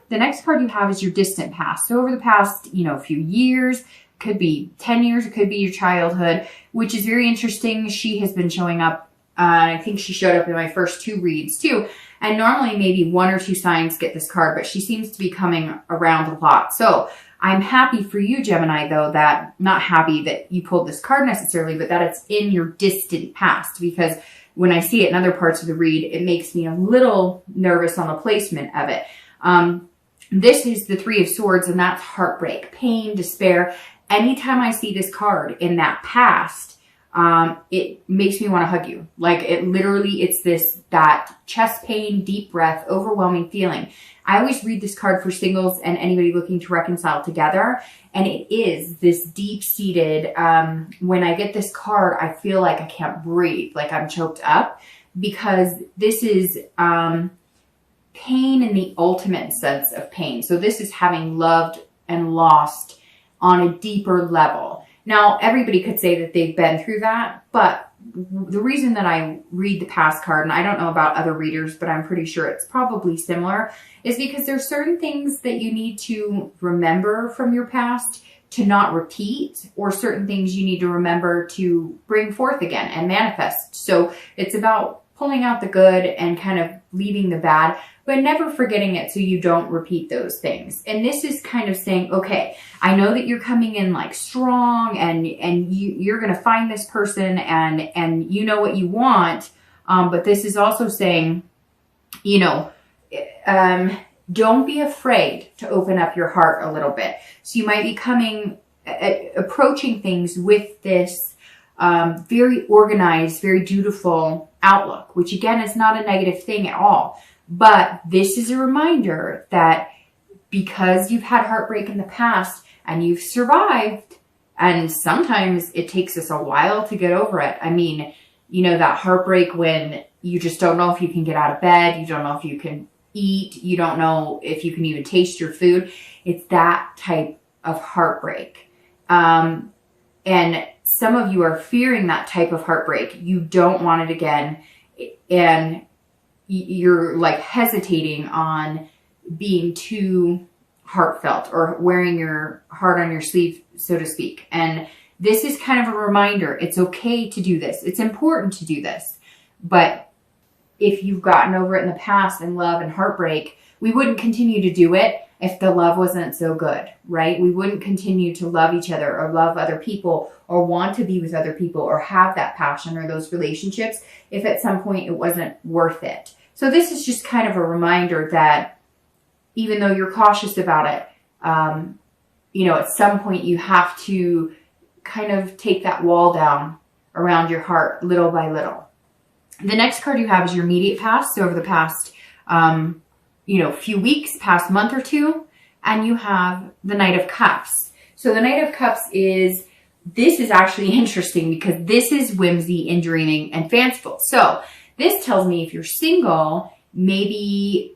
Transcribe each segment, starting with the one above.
The next card you have is your distant past. So over the past, few years, could be 10 years, it could be your childhood, which is very interesting. She has been showing up. I think she showed up in my first 2 reads too. And normally maybe 1 or 2 signs get this card, but she seems to be coming around a lot. So I'm happy for you, Gemini, though, not happy that you pulled this card necessarily, but that it's in your distant past, because when I see it in other parts of the read, it makes me a little nervous on the placement of it. This is the 3 of Swords, and that's heartbreak, pain, despair. Anytime I see this card in that past, it makes me want to hug you. Like, it literally, it's that chest pain, deep breath, overwhelming feeling. I always read this card for singles and anybody looking to reconcile together. And it is this deep-seated, when I get this card, I feel like I can't breathe, like I'm choked up, because this is pain in the ultimate sense of pain. So this is having loved and lost on a deeper level. Now, everybody could say that they've been through that, but the reason that I read the past card, and I don't know about other readers, but I'm pretty sure it's probably similar, is because there's certain things that you need to remember from your past to not repeat, or certain things you need to remember to bring forth again and manifest. So it's about pulling out the good and kind of leaving the bad, but never forgetting it so you don't repeat those things. And this is kind of saying, okay, I know that you're coming in like strong, and you're going to find this person, and you know what you want. But this is also saying, don't be afraid to open up your heart a little bit. So you might be approaching things with this very organized, very dutiful outlook, which again is not a negative thing at all. But this is a reminder that because you've had heartbreak in the past and you've survived, and sometimes it takes us a while to get over it. I mean, that heartbreak when you just don't know if you can get out of bed, you don't know if you can eat, you don't know if you can even taste your food. It's that type of heartbreak. And some of you are fearing that type of heartbreak. You don't want it again. And you're like hesitating on being too heartfelt or wearing your heart on your sleeve, so to speak. And this is kind of a reminder. It's okay to do this. It's important to do this. But if you've gotten over it in the past in love and heartbreak, we wouldn't continue to do it if the love wasn't so good, right? We wouldn't continue to love each other or love other people or want to be with other people or have that passion or those relationships if at some point it wasn't worth it. So this is just kind of a reminder that even though you're cautious about it, at some point you have to kind of take that wall down around your heart little by little. The next card you have is your immediate past. So over the past, few weeks, past month or two, and you have the Knight of Cups. So the Knight of Cups this is actually interesting because this is whimsy and dreaming and fanciful. So this tells me if you're single, maybe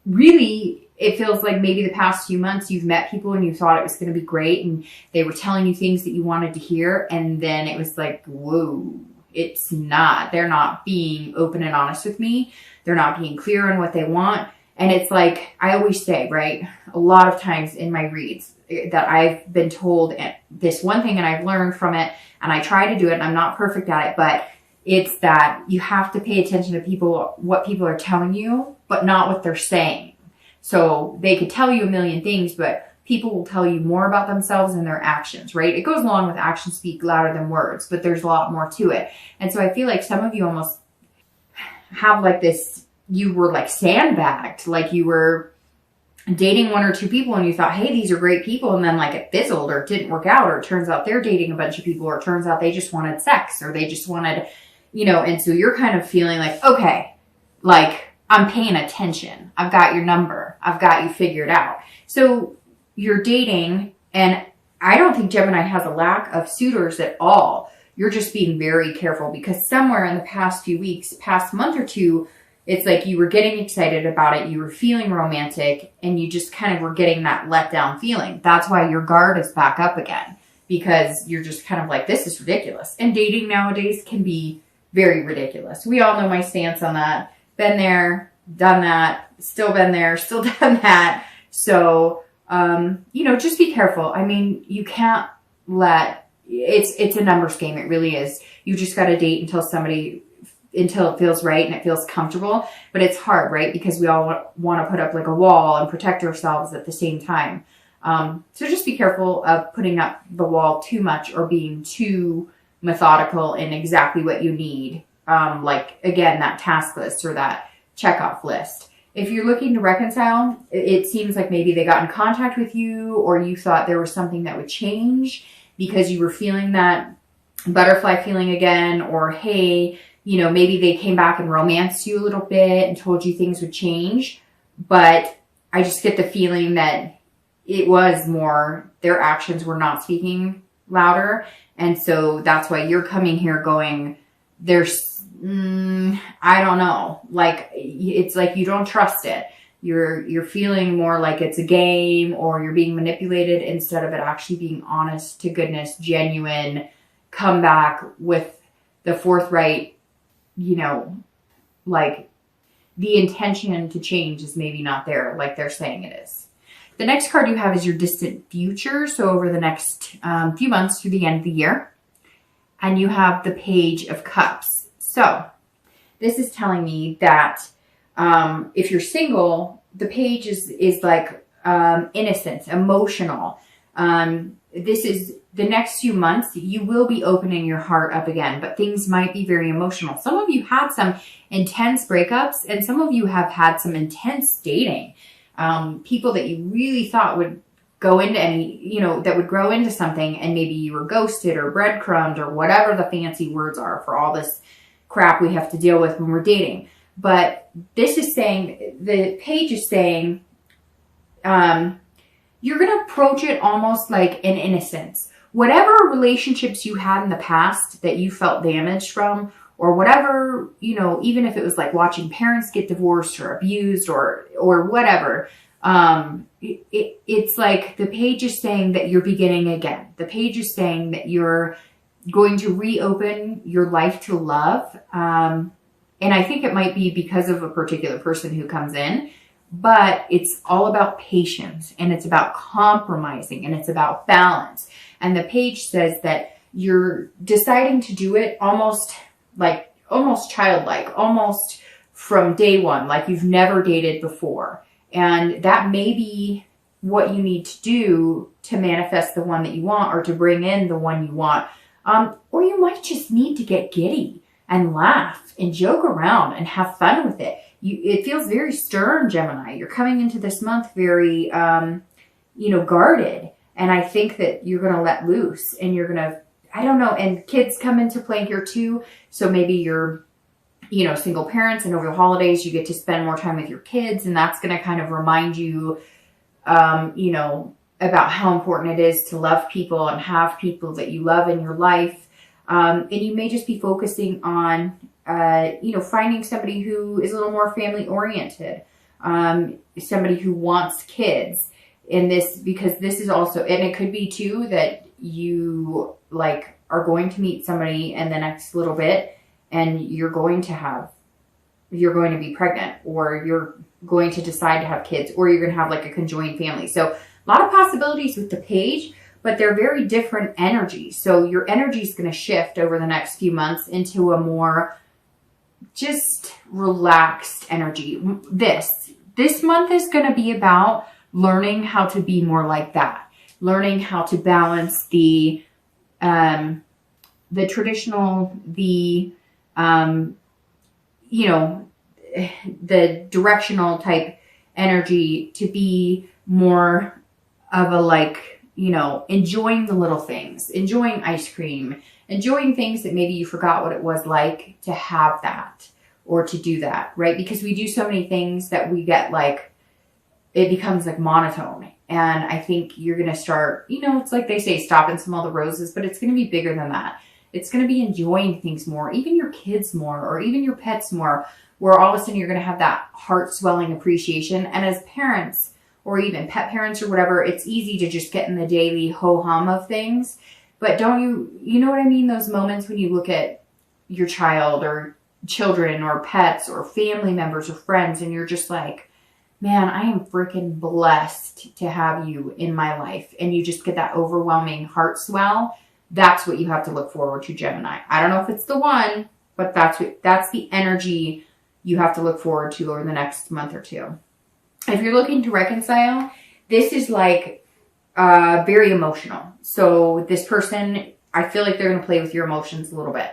really it feels like maybe the past few months you've met people and you thought it was going to be great and they were telling you things that you wanted to hear, and then it was like, whoa, it's not. They're not being open and honest with me. They're not being clear on what they want. And it's like, I always say, right, a lot of times in my reads that I've been told this one thing and I've learned from it and I try to do it and I'm not perfect at it, but it's that you have to pay attention to what people are telling you, but not what they're saying. So they could tell you a million things, but people will tell you more about themselves and their actions, right? It goes along with actions speak louder than words, but there's a lot more to it. And so I feel like some of you almost have like this, you were like sandbagged, like you were dating 1 or 2 people and you thought, hey, these are great people. And then like it fizzled or it didn't work out, or it turns out they're dating a bunch of people, or it turns out they just wanted sex, or they just wanted, and so you're kind of feeling like, okay, like I'm paying attention. I've got your number. I've got you figured out. So you're dating, and I don't think Gemini has a lack of suitors at all. You're just being very careful because somewhere in the past few weeks, past month or two, it's like you were getting excited about it. You were feeling romantic and you just kind of were getting that letdown feeling. That's why your guard is back up again, because you're just kind of like, this is ridiculous. And dating nowadays can be very ridiculous. We all know my stance on that. Been there, done that, still been there, still done that. So, you know, just be careful. I mean, you can't let, it's a numbers game. It really is. You just got to date until it feels right and it feels comfortable. But it's hard, right? Because we all want to put up like a wall and protect ourselves at the same time. So just be careful of putting up the wall too much or being too methodical in exactly what you need. Like, again, that task list or that checkoff list. If you're looking to reconcile, it seems like maybe they got in contact with you, or you thought there was something that would change because you were feeling that butterfly feeling again, or hey, you know, maybe they came back and romanced you a little bit and told you things would change. But I just get the feeling that it was more, their actions were not speaking louder. And so that's why you're coming here going, there's, I don't know. Like, it's like you don't trust it. You're feeling more like it's a game, or you're being manipulated instead of it actually being honest to goodness, genuine, come back with the forthright, you know, like the intention to change is maybe not there like they're saying it is. The next card you have is your distant future. So over the next few months through the end of the year. And you have the Page of Cups. So this is telling me that if you're single, the page is like innocent, emotional. This is the next few months, you will be opening your heart up again, but things might be very emotional. Some of you had some intense breakups, and some of you have had some intense dating. People that you really thought would go into any, you know, that would grow into something, and maybe you were ghosted or breadcrumbed or whatever the fancy words are for all this crap we have to deal with when we're dating. But this is saying, the page is saying, you're going to approach it almost like an innocence. Whatever relationships you had in the past that you felt damaged from, or whatever, you know, even if it was like watching parents get divorced or abused or whatever, it's like the page is saying that you're beginning again. The page is saying that you're going to reopen your life to love. And I think it might be because of a particular person who comes in, but it's all about patience, and it's about compromising, and it's about balance. And the page says that you're deciding to do it almost childlike, almost from day one, like you've never dated before. And that may be what you need to do to manifest the one that you want, or to bring in the one you want. Or you might just need to get giddy and laugh and joke around and have fun with it. It feels very stern, Gemini. You're coming into this month very, you know, guarded. And I think that you're going to let loose, and you're going to, I don't know, and kids come into play here too. So maybe you're, you know, single parents, and over the holidays you get to spend more time with your kids, and that's going to kind of remind you, you know, about how important it is to love people and have people that you love in your life. And you may just be focusing on, you know, finding somebody who is a little more family oriented, somebody who wants kids in this, because this is also, and it could be too that you like are going to meet somebody in the next little bit, and you're going to be pregnant, or you're going to decide to have kids, or you're going to have like a conjoined family. So a lot of possibilities with the page, but they're very different energies. So your energy is going to shift over the next few months into a more just relaxed energy. This month is going to be about learning how to be more like that, learning how to balance the traditional, you know, the directional type energy, to be more of a, like, you know, enjoying the little things, enjoying ice cream, enjoying things that maybe you forgot what it was like to have that or to do that, right? Because we do so many things that we get like, it becomes like monotone. And I think you're going to start, you know, it's like they say, stop and smell the roses, but it's going to be bigger than that. It's going to be enjoying things more, even your kids more, or even your pets more, where all of a sudden you're going to have that heart swelling appreciation. And as parents, or even pet parents or whatever, it's easy to just get in the daily ho-hum of things. But don't you know what I mean? Those moments when you look at your child or children or pets or family members or friends, and you're just like, man, I am freaking blessed to have you in my life. And you just get that overwhelming heart swell. That's what you have to look forward to, Gemini. I don't know if it's the one, but that's the energy you have to look forward to over the next month or two. If you're looking to reconcile, this is like very emotional. So this person, I feel like they're going to play with your emotions a little bit.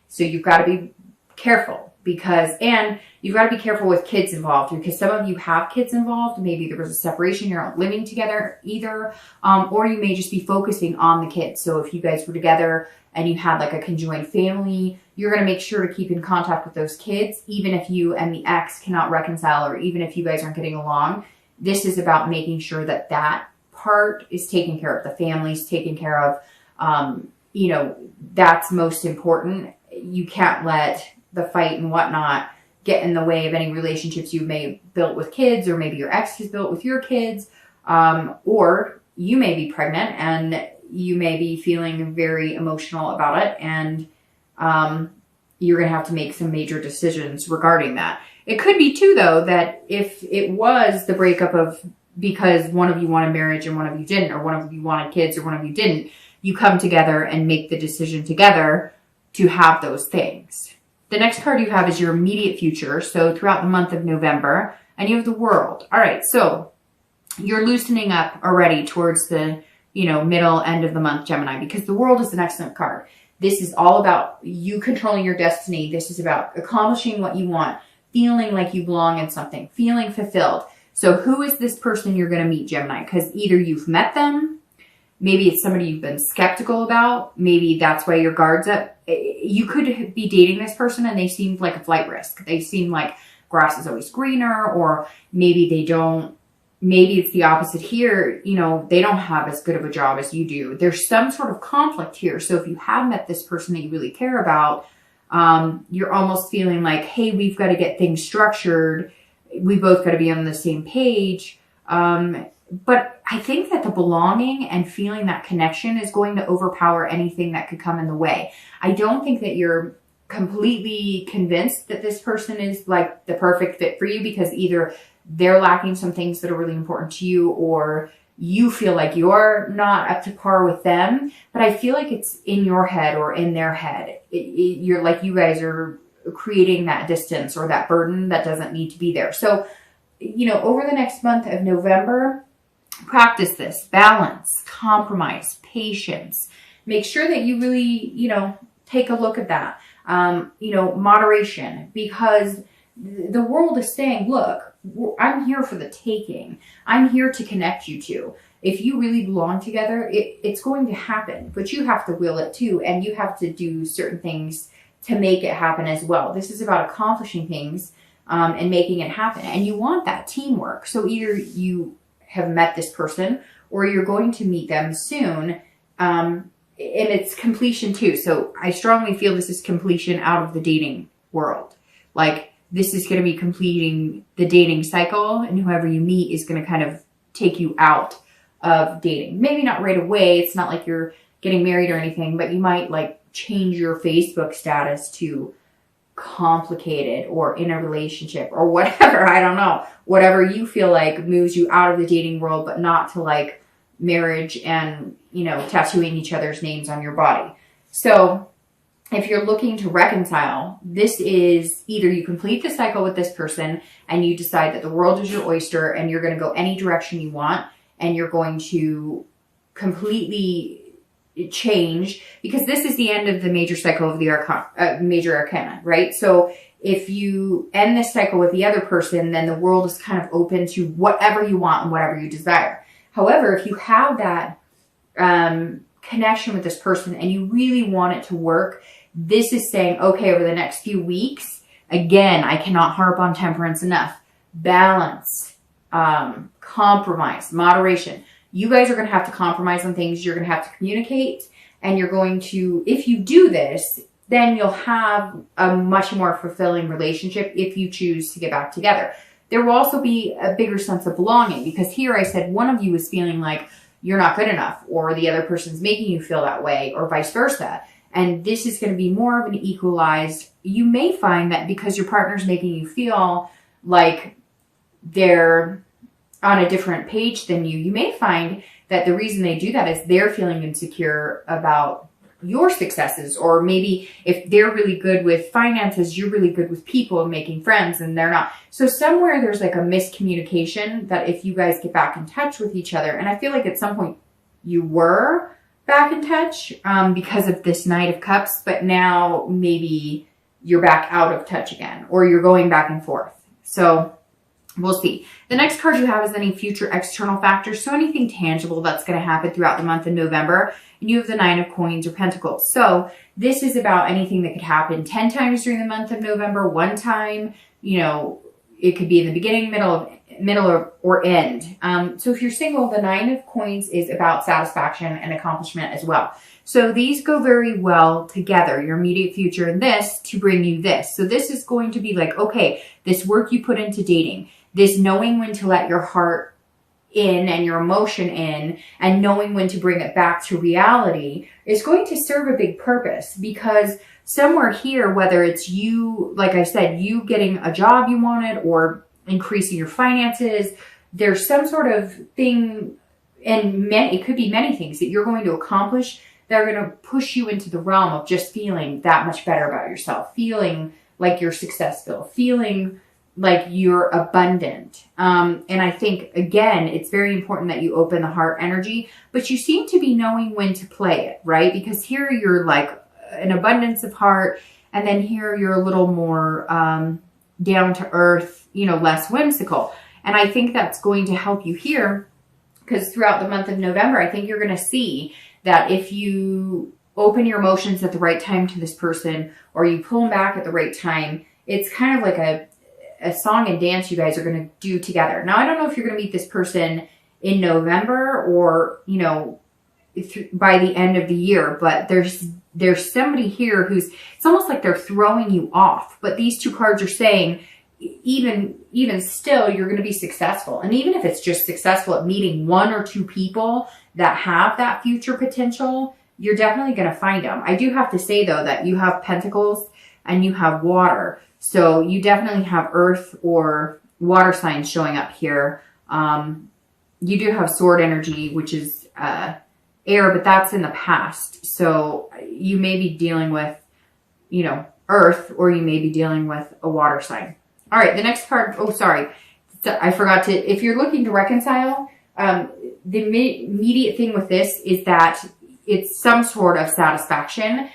So you've got to be careful and you've got to be careful with kids involved, because some of you have kids involved. Maybe there was a separation, you're not living together either, or you may just be focusing on the kids. So if you guys were together and you had like a conjoined family, you're going to make sure to keep in contact with those kids, even if you and the ex cannot reconcile, or even if you guys aren't getting along. This is about making sure that that part is taken care of, the family's taken care of. You know, that's most important. You can't let the fight and whatnot get in the way of any relationships you may have built with kids, or maybe your ex has built with your kids, or you may be pregnant and you may be feeling very emotional about it, and you're going to have to make some major decisions regarding that. It could be too, though, that if it was the breakup of because one of you wanted marriage and one of you didn't, or one of you wanted kids or one of you didn't, you come together and make the decision together to have those things. The next card you have is your immediate future. So throughout the month of November, and you have the World. All right, so you're loosening up already towards the, middle end of the month, Gemini, because the World is an excellent card. This is all about you controlling your destiny. This is about accomplishing what you want, feeling like you belong in something, feeling fulfilled. So who is this person you're going to meet, Gemini? Because either you've met them, maybe it's somebody you've been skeptical about. Maybe that's why your guard's up. You could be dating this person and they seemed like a flight risk. They seem like grass is always greener, or maybe they don't. Maybe it's the opposite here. They don't have as good of a job as you do. There's some sort of conflict here. So if you have met this person that you really care about, you're almost feeling like, hey, we've got to get things structured. We both got to be on the same page. But I think that the belonging and feeling that connection is going to overpower anything that could come in the way. I don't think that you're completely convinced that this person is like the perfect fit for you, because either they're lacking some things that are really important to you, or you feel like you're not up to par with them. But I feel like it's in your head or in their head. You're like, you guys are creating that distance or that burden that doesn't need to be there. So, over the next month of November, practice this: balance, compromise, patience. Make sure that you really, take a look at that. Moderation, because the World is saying, look, I'm here for the taking. I'm here to connect you two. If you really belong together, it's going to happen, but you have to will it too. And you have to do certain things to make it happen as well. This is about accomplishing things and making it happen. And you want that teamwork. So either you have met this person or you're going to meet them soon. And it's completion too. So I strongly feel this is completion out of the dating world. Like, this is going to be completing the dating cycle, and whoever you meet is going to kind of take you out of dating. Maybe not right away. It's not like you're getting married or anything, but you might like change your Facebook status to complicated or in a relationship or whatever. I don't know. Whatever you feel like moves you out of the dating world, but not to like marriage and, tattooing each other's names on your body. So if you're looking to reconcile, this is either you complete the cycle with this person and you decide that the world is your oyster and you're going to go any direction you want, and you're going to completely change, because this is the end of the major cycle of the major arcana, right? So if you end this cycle with the other person, then the world is kind of open to whatever you want and whatever you desire. However, if you have that connection with this person and you really want it to work, this is saying, okay, over the next few weeks, again, I cannot harp on temperance enough. Balance, compromise, moderation. You guys are going to have to compromise on things. You're going to have to communicate, and you're going to, if you do this, then you'll have a much more fulfilling relationship if you choose to get back together. There will also be a bigger sense of belonging, because here I said one of you is feeling like you're not good enough, or the other person's making you feel that way, or vice versa. And this is going to be more of an equalized. You may find that because your partner's making you feel like they're on a different page than you, you may find that the reason they do that is they're feeling insecure about your successes. Or maybe if they're really good with finances, you're really good with people and making friends, and they're not. So somewhere there's like a miscommunication that if you guys get back in touch with each other, and I feel like at some point you were back in touch because of this Knight of Cups, but now maybe you're back out of touch again, or you're going back and forth. So we'll see. The next card you have is any future external factors. So anything tangible that's going to happen throughout the month of November. And you have the 9 of Coins or Pentacles. So this is about anything that could happen 10 times during the month of November, one time. You know, it could be in the beginning, middle or end. So if you're single, the 9 of Coins is about satisfaction and accomplishment as well. So these go very well together, your immediate future and this to bring you this. So this is going to be like, okay, this work you put into dating, this knowing when to let your heart in and your emotion in, and knowing when to bring it back to reality is going to serve a big purpose. Because somewhere here, whether it's you, like I said, you getting a job you wanted or increasing your finances, there's some sort of thing, and it could be many things that you're going to accomplish that are going to push you into the realm of just feeling that much better about yourself, feeling like you're successful, feeling like you're abundant. And I think, again, it's very important that you open the heart energy, but you seem to be knowing when to play it, right? Because here you're like an abundance of heart, and then here you're a little more down to earth, you know, less whimsical. And I think that's going to help you here, because throughout the month of November, I think you're going to see that if you open your emotions at the right time to this person, or you pull them back at the right time, it's kind of like a song and dance you guys are going to do together. Now, I don't know if you're going to meet this person in November or, you know, by the end of the year, but there's somebody here who's, it's almost like they're throwing you off. But these two cards are saying, even still, you're going to be successful. And even if it's just successful at meeting 1 or 2 people that have that future potential, you're definitely going to find them. I do have to say, though, that you have Pentacles and you have water. So you definitely have earth or water signs showing up here. You do have sword energy, which is air, but that's in the past. So you may be dealing with, you know, earth, or you may be dealing with a water sign. All right, the next card. Oh, sorry. I forgot to, if you're looking to reconcile, the immediate thing with this is that it's some sort of satisfaction.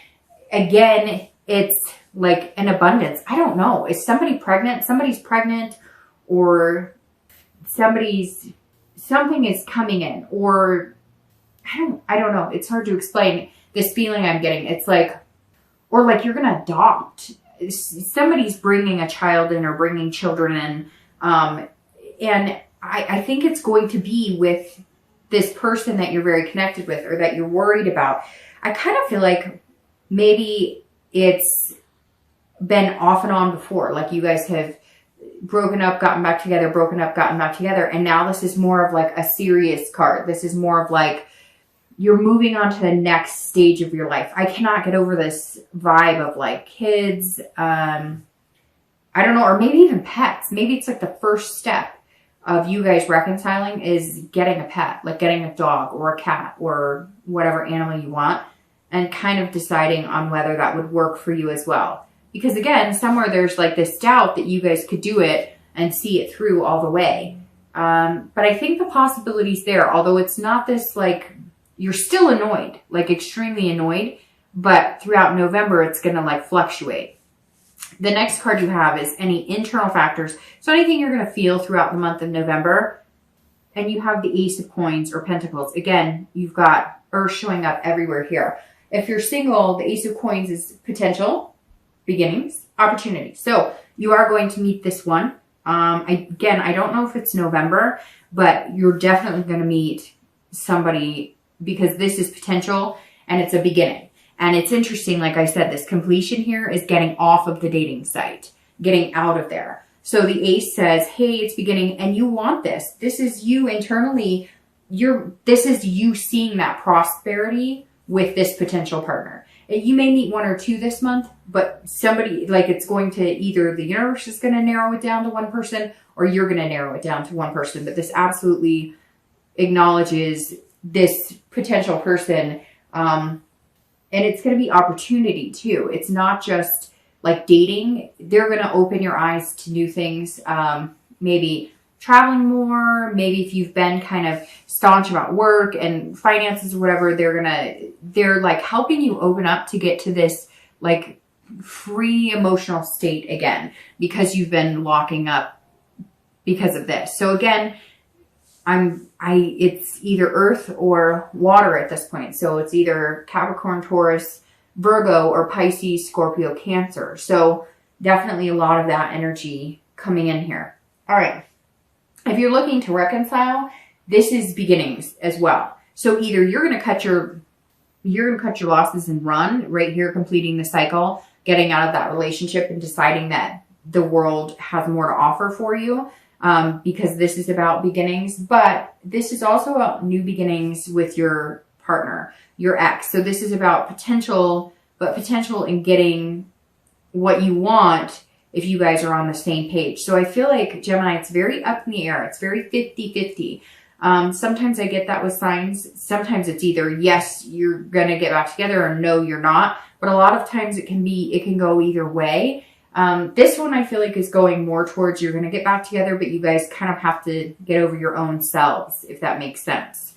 Again, it's like an abundance. I don't know. Is somebody pregnant? Somebody's pregnant, or something is coming in, or I don't know. It's hard to explain this feeling I'm getting. It's like, or like you're going to adopt. Somebody's bringing a child in or bringing children in. And I think it's going to be with this person that you're very connected with, or that you're worried about. I kind of feel like maybe it's been off and on before. Like you guys have broken up, gotten back together, broken up, gotten back together. And now this is more of like a serious card. This is more of like you're moving on to the next stage of your life. I cannot get over this vibe of like kids. I don't know, or maybe even pets. Maybe it's like the first step of you guys reconciling is getting a pet, like getting a dog or a cat or whatever animal you want, and kind of deciding on whether that would work for you as well. Because again, somewhere there's like this doubt that you guys could do it and see it through all the way. But I think the possibility's there, although it's not this like, you're still annoyed, like extremely annoyed, but throughout November, it's going to like fluctuate. The next card you have is any internal factors. So anything you're going to feel throughout the month of November. And you have the Ace of Coins or Pentacles. Again, you've got Earth showing up everywhere here. If you're single, the Ace of Coins is potential, beginnings, opportunity. So you are going to meet this one. Again, I don't know if it's November, but you're definitely going to meet somebody, because this is potential and it's a beginning. And it's interesting, like I said, this completion here is getting off of the dating site, getting out of there. So the Ace says, hey, it's beginning and you want this. This is you internally. This is you seeing that prosperity with this potential partner. You may meet 1 or 2 this month, but somebody, like, it's going to either the universe is going to narrow it down to one person or you're going to narrow it down to one person. But this absolutely acknowledges this potential person. And it's going to be opportunity too. It's not just like dating. They're going to open your eyes to new things. Maybe traveling more. Maybe if you've been kind of staunch about work and finances or whatever, they're like helping you open up to get to this like free emotional state again, because you've been locking up because of this. So again, it's either earth or water at this point. So it's either Capricorn, Taurus, Virgo, or Pisces, Scorpio, Cancer. So definitely a lot of that energy coming in here. All right. If you're looking to reconcile, this is beginnings as well. So either you're going to cut your losses and run right here, completing the cycle, getting out of that relationship and deciding that the world has more to offer for you, because this is about beginnings. But this is also about new beginnings with your partner, your ex. So this is about potential, but potential in getting what you want if you guys are on the same page. So I feel like, Gemini, it's very up in the air. It's very 50-50. Sometimes I get that with signs. Sometimes it's either yes, you're going to get back together, or no, you're not. But a lot of times it can go either way. This one I feel like is going more towards you're going to get back together, but you guys kind of have to get over your own selves, if that makes sense.